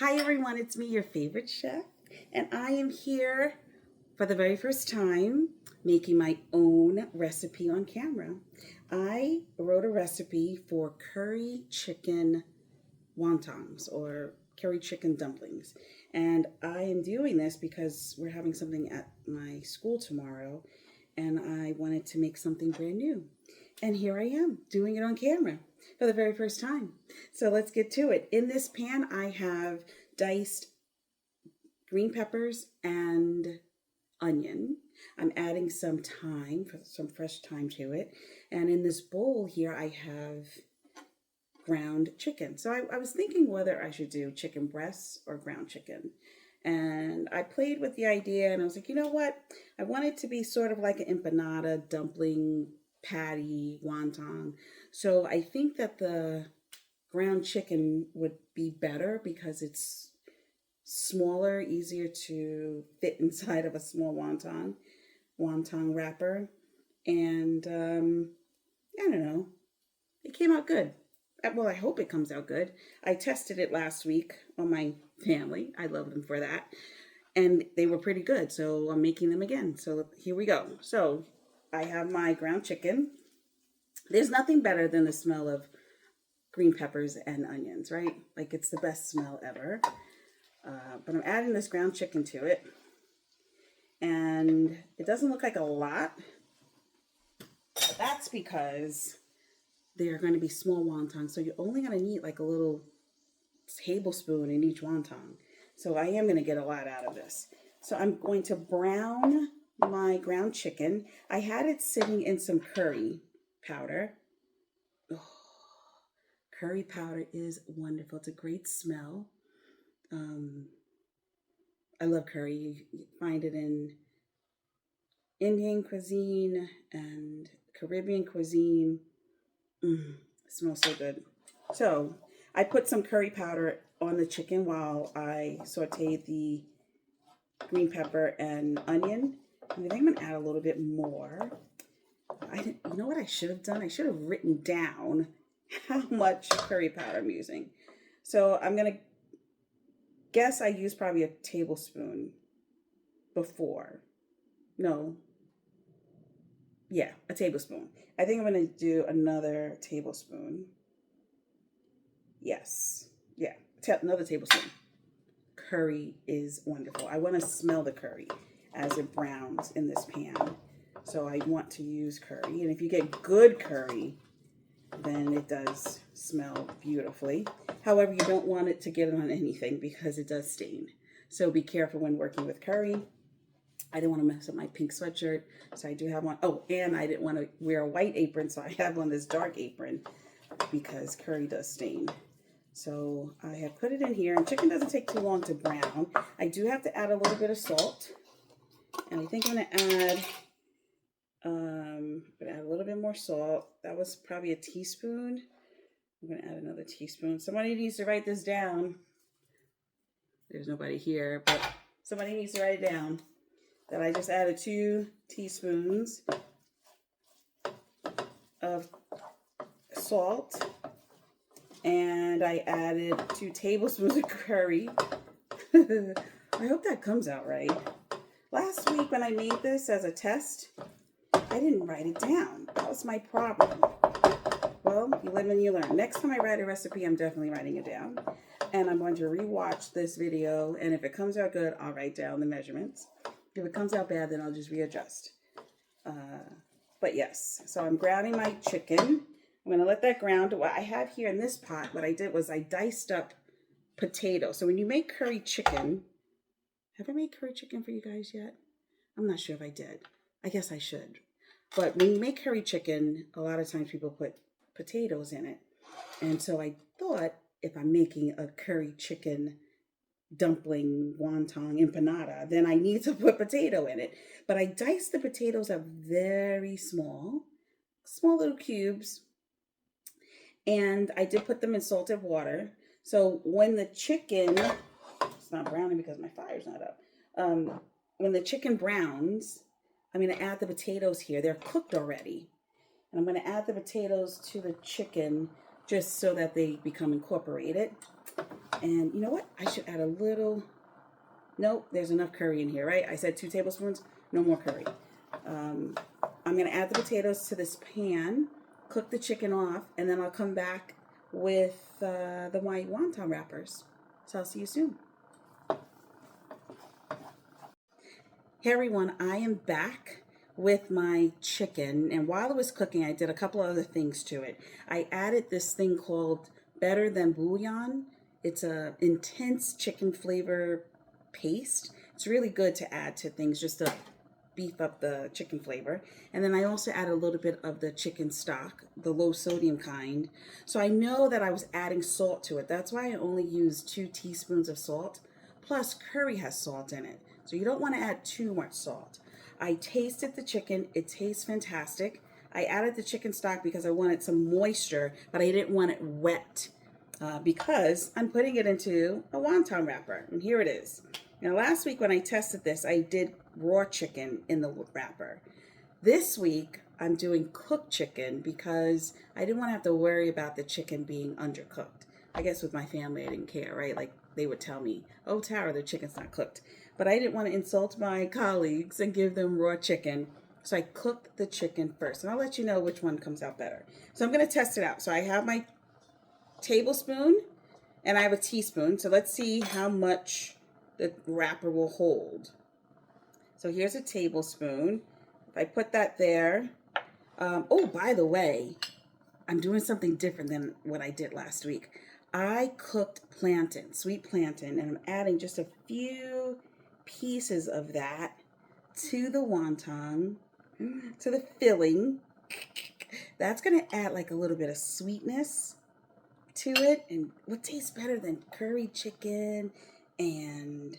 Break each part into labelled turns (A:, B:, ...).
A: Hi everyone, it's me, your favorite chef, and I am here for the very first time making my own recipe on camera. I wrote a recipe for curry chicken wontons or curry chicken dumplings, and I am doing this because we're having something at my school tomorrow, and I wanted to make something brand new. And here I am doing it on camera for the very first time. So let's get to it. In this pan, I have diced green peppers and onion. I'm adding some thyme, some fresh thyme to it. And in this bowl here, I have ground chicken. So I was thinking whether I should do chicken breasts or ground chicken. And I played with the idea and I was like, you know what? I want it to be sort of like an empanada, dumpling, patty, wonton. So I think that the ground chicken would be better because it's smaller, easier to fit inside of a small wonton wrapper. And I don't know, it came out good. Well, I hope it comes out good. I tested it last week on my family. I love them for that. And they were pretty good, so I'm making them again. So here we go. So I have my ground chicken. There's nothing better than the smell of green peppers and onions, right? Like it's the best smell ever. But I'm adding this ground chicken to it. And it doesn't look like a lot. But that's because they're going to be small wontons. So you're only going to need like a little tablespoon in each wonton. So I am going to get a lot out of this. So I'm going to brown my ground chicken. I had it sitting in some curry powder. Oh, curry powder is wonderful. It's a great smell. I love curry. You find it in Indian cuisine and Caribbean cuisine. It smells so good. So I put some curry powder on the chicken while I sauteed the green pepper and onion. And I think I'm gonna add a little bit more. You know what I should have done? I should have written down how much curry powder I'm using. So I'm gonna guess I used probably a tablespoon before. No. Yeah, a tablespoon. I think I'm gonna do another tablespoon. Yes. Yeah, another tablespoon. Curry is wonderful. I want to smell the curry as it browns in this pan. So I want to use curry. And if you get good curry, then it does smell beautifully. However, you don't want it to get on anything because it does stain. So be careful when working with curry. I didn't want to mess up my pink sweatshirt, so I do have one. Oh, and I didn't want to wear a white apron, so I have on this dark apron because curry does stain. So I have put it in here, and chicken doesn't take too long to brown. I do have to add a little bit of salt, and I think I'm gonna add a little bit more salt. That was probably a teaspoon. I'm gonna add another teaspoon. Somebody needs to write this down. There's nobody here, but somebody needs to write it down. That I just added 2 teaspoons of salt. And I added 2 tablespoons of curry. I hope that comes out right. Last week when I made this as a test, I didn't write it down. That was my problem. Well, you live and you learn. Next time I write a recipe, I'm definitely writing it down. And I'm going to rewatch this video. And if it comes out good, I'll write down the measurements. If it comes out bad, then I'll just readjust. But yes, so I'm grounding my chicken. I'm going to let that ground. What I have here in this pot, what I did was I diced up potatoes. So when you make curry chicken, have I made curry chicken for you guys yet? I'm not sure if I did. I guess I should. But when you make curry chicken, a lot of times people put potatoes in it. And so I thought if I'm making a curry chicken dumpling, wonton, empanada, then I need to put potato in it. But I diced the potatoes up very small little cubes. And I did put them in salted water. So when the chicken, it's not browning because my fire's not up. When the chicken browns, I'm going to add the potatoes here. They're cooked already. And I'm going to add the potatoes to the chicken just so that they become incorporated. And you know what? I should add a little, nope, there's enough curry in here, right? I said 2 tablespoons, no more curry. I'm gonna add the potatoes to this pan, cook the chicken off, and then I'll come back with the white wonton wrappers. So I'll see you soon. Hey everyone, I am back with my chicken, and while it was cooking, I did a couple other things to it. I added this thing called Better Than Bouillon. It's a intense chicken flavor paste. It's really good to add to things just to beef up the chicken flavor. And then I also added a little bit of the chicken stock, the low sodium kind. So I know that I was adding salt to it. That's why I only used 2 teaspoons of salt. Plus curry has salt in it. So you don't want to add too much salt. I tasted the chicken. It tastes fantastic. I added the chicken stock because I wanted some moisture, but I didn't want it wet because I'm putting it into a wonton wrapper. And here it is. Now last week when I tested this, I did raw chicken in the wrapper. This week I'm doing cooked chicken because I didn't want to have to worry about the chicken being undercooked. I guess with my family I didn't care, right? Like they would tell me, oh Tara, the chicken's not cooked. But I didn't want to insult my colleagues and give them raw chicken. So I cooked the chicken first. And I'll let you know which one comes out better. So I'm going to test it out. So I have my tablespoon and I have a teaspoon. So let's see how much the wrapper will hold. So here's a tablespoon. If I put that there. Oh, by the way, I'm doing something different than what I did last week. I cooked plantain, sweet plantain, and I'm adding just a few pieces of that to the wonton, to the filling. That's going to add like a little bit of sweetness to it. And what tastes better than curry chicken and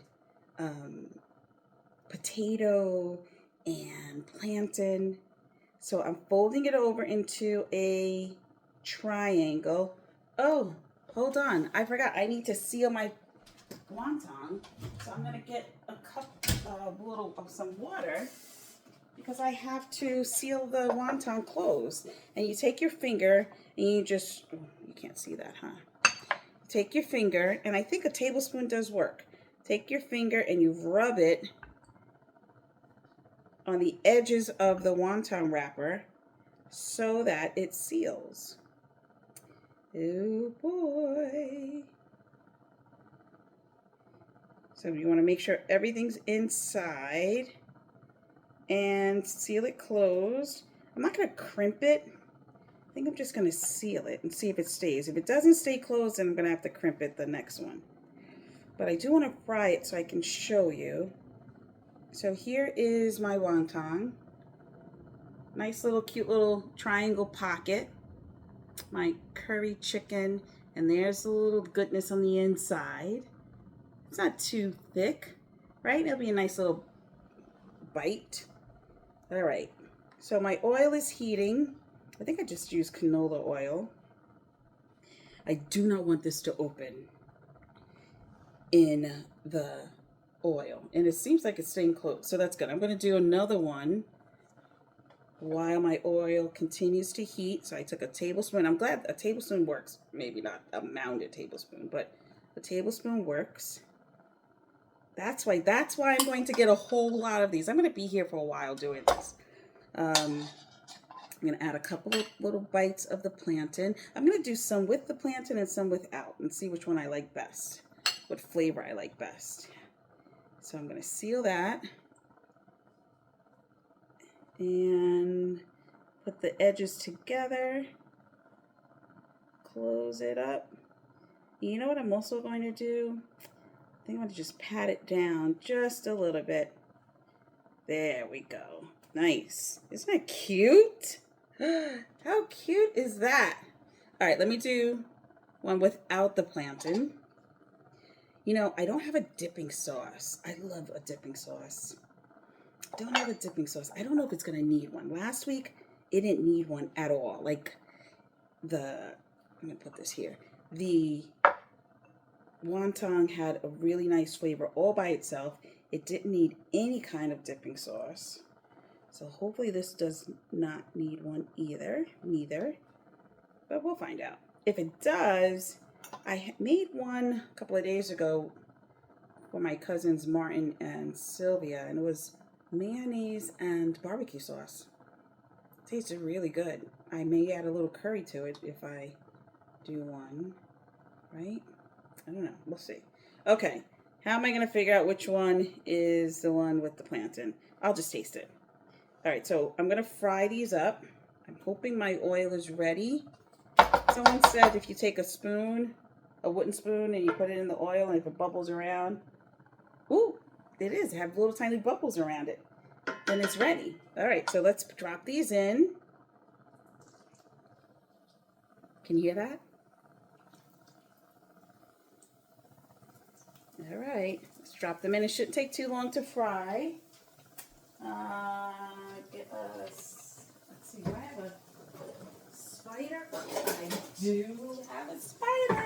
A: potato and plantain? So I'm folding it over into a triangle. Oh, hold on. I forgot. I need to seal my wonton. So I'm going to get a cup of some water because I have to seal the wonton closed. And you take your finger and you just, oh, you can't see that, huh? Take your finger, and I think a tablespoon does work. Take your finger and you rub it on the edges of the wonton wrapper so that it seals. Oh boy. So you want to make sure everything's inside and seal it closed. I'm not going to crimp it. I think I'm just going to seal it and see if it stays. If it doesn't stay closed, then I'm going to have to crimp it the next one. But I do want to fry it so I can show you. So here is my wonton. Nice little cute little triangle pocket. My curry chicken, and there's a little goodness on the inside. It's not too thick, right? It'll be a nice little bite. All right, so my oil is heating. I think I just used canola oil. I do not want this to open in the oil, and it seems like it's staying close, so that's good. I'm going to do another one while my oil continues to heat. So I took a tablespoon. I'm glad a tablespoon works. Maybe not a mounded tablespoon, but a tablespoon works. That's why I'm going to get a whole lot of these. I'm going to be here for a while doing this. I'm going to add a couple of little bites of the plantain. I'm going to do some with the plantain and some without and see which one I like best, what flavor I like best. So I'm going to seal that and put the edges together, close it up. You know what I'm also going to do? I think I'm going to just pat it down just a little bit. There we go. Nice. Isn't that cute? How cute is that? All right, let me do one without the plantain. You know, I don't have a dipping sauce. I love a dipping sauce. Don't have a dipping sauce. I don't know if it's going to need one. Last week, it didn't need one at all. Like I'm going to put this here. The wonton had a really nice flavor all by itself. It didn't need any kind of dipping sauce. So hopefully this does not need one either. Neither. But we'll find out. If it does, I made one a couple of days ago for my cousins Martin and Sylvia, and it was mayonnaise and barbecue sauce. It tasted really good. I may add a little curry to it if I do one, right? I don't know. We'll see. Okay, how am I going to figure out which one is the one with the plantain? I'll just taste it. All right, so I'm going to fry these up. I'm hoping my oil is ready. Someone said if you take a spoon, a wooden spoon, and you put it in the oil, and if it bubbles around, ooh, it is. It have little tiny bubbles around it. Then it's ready. All right, so let's drop these in. Can you hear that? All right, let's drop them in. It shouldn't take too long to fry. Get us, let's see, do I have a spider? I do have a spider.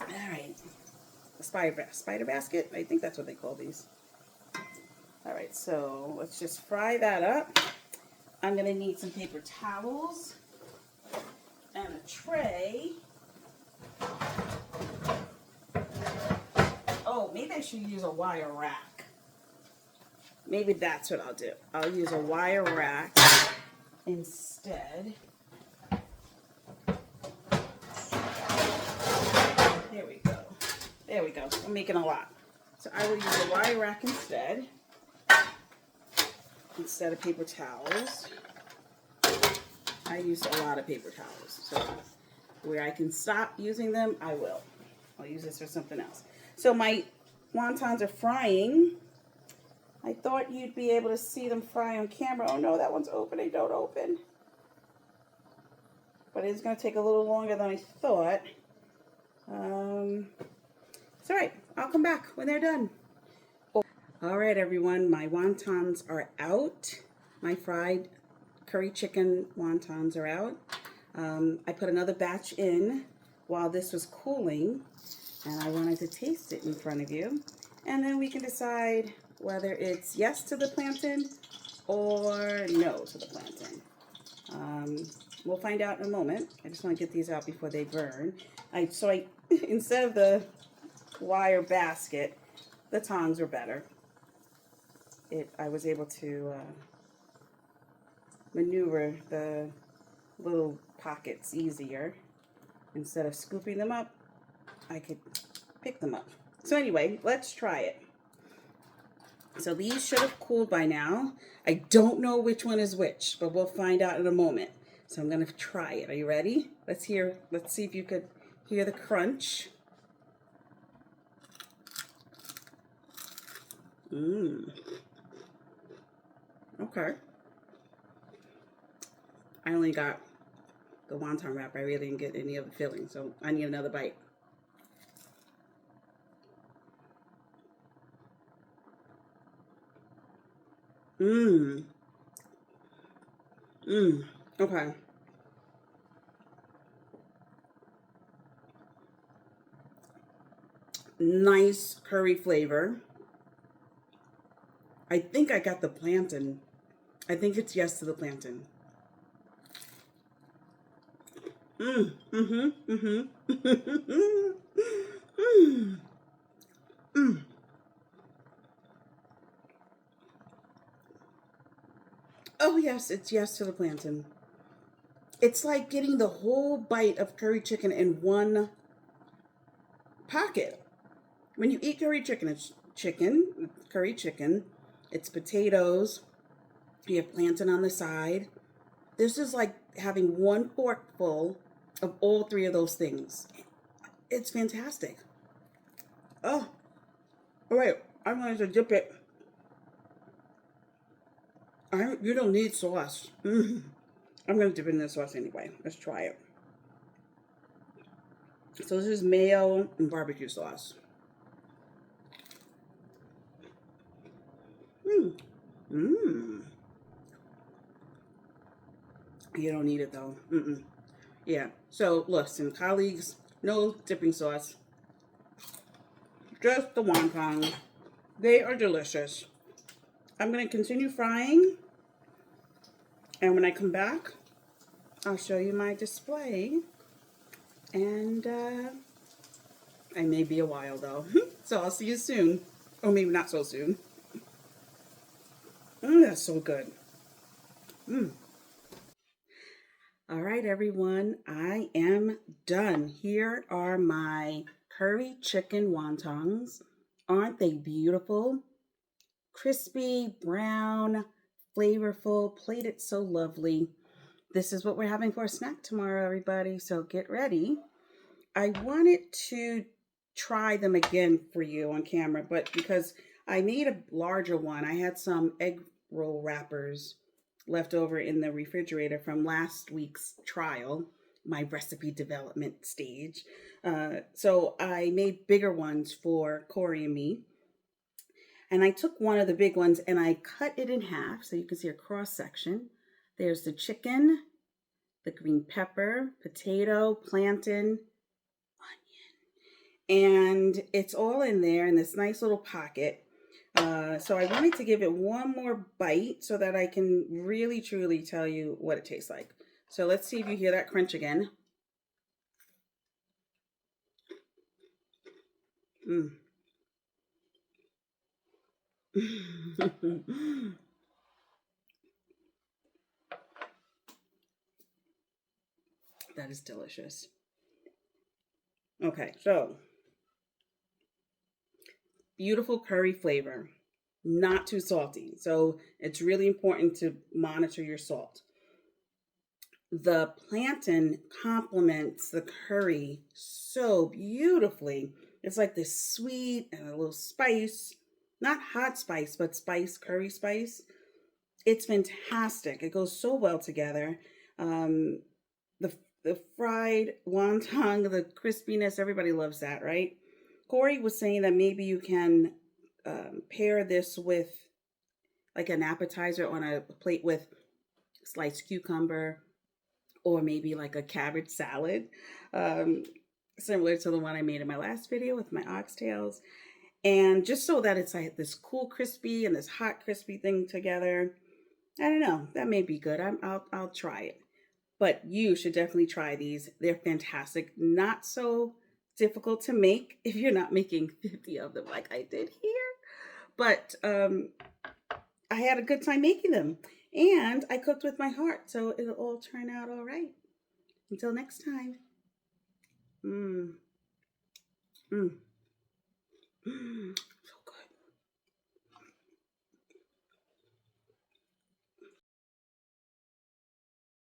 A: All right, a spider basket. I think that's what they call these. All right, so let's just fry that up. I'm gonna need some paper towels and a tray. Oh, maybe I should use a wire rack. Maybe that's what I'll do. I'll use a wire rack instead. There we go. There we go. I'm making a lot. So I will use a wire rack instead of paper towels. I use a lot of paper towels. So where I can stop using them, I will. I'll use this for something else. So my wontons are frying. I thought you'd be able to see them fry on camera. Oh no, that one's open. They don't open. But it's going to take a little longer than I thought. It's all right. I'll come back when they're done. All right, everyone. My wontons are out. My fried curry chicken wontons are out. I put another batch in while this was cooling, and I wanted to taste it in front of you. And then we can decide whether it's yes to the plantain or no to the plantain. We'll find out in a moment. I just want to get these out before they burn. So I instead of the wire basket, the tongs were better. I was able to maneuver the little pockets easier. Instead of scooping them up, I could pick them up. So anyway, let's try it. So these should have cooled by now. I don't know which one is which, but we'll find out in a moment. So I'm gonna try it. Are you ready? Let's see if you could hear the crunch. Okay. I only got the wonton wrap. I really didn't get any of the filling, so I need another bite. Okay. Nice curry flavor. I think I got the plantain. I think it's yes to the plantain. Oh yes, it's yes to the plantain. It's like getting the whole bite of curry chicken in one pocket. When you eat curry chicken, it's curry chicken. It's potatoes. You have plantain on the side. This is like having one forkful of all three of those things. It's fantastic. Oh, all right. I'm going to dip it. You don't need sauce. I'm going to dip it in the sauce anyway. Let's try it. So this is mayo and barbecue sauce. You don't need it though. Yeah. So listen, colleagues, no dipping sauce. Just the wontons. They are delicious. I'm going to continue frying. And when I come back, I'll show you my display And I may be a while though. So I'll see you soon. Or maybe not so soon. That's so good. All right, everyone, I am done. Here are my curry chicken wontons. Aren't they beautiful? Crispy, brown, flavorful, plated so lovely. This is what we're having for a snack tomorrow, everybody, so get ready. I wanted to try them again for you on camera, but because I made a larger one, I had some egg roll wrappers left over in the refrigerator from last week's trial, my recipe development stage. So I made bigger ones for Corey and me. And I took one of the big ones and I cut it in half so you can see a cross section. There's the chicken, the green pepper, potato, plantain, and it's all in there in this nice little pocket. So I wanted to give it one more bite so that I can really truly tell you what it tastes like. So let's see if you hear that crunch again. Mm. That is delicious. Okay, so beautiful curry flavor, not too salty. So it's really important to monitor your salt. The plantain complements the curry so beautifully. It's like this sweet and a little spice, not hot spice, but spice, curry spice. It's fantastic. It goes so well together. Um, the fried wonton, the crispiness, everybody loves that, right? Corey was saying that maybe you can pair this with like an appetizer on a plate with sliced cucumber or maybe like a cabbage salad, um, similar to the one I made in my last video with my oxtails. And just so that it's like this cool crispy and this hot crispy thing together. I don't know. That may be good. I'll try it. But you should definitely try these. They're fantastic. Not so difficult to make if you're not making 50 of them like I did here. But I had a good time making them. And I cooked with my heart, so it'll all turn out all right. Until next time. Mmm. Mmm.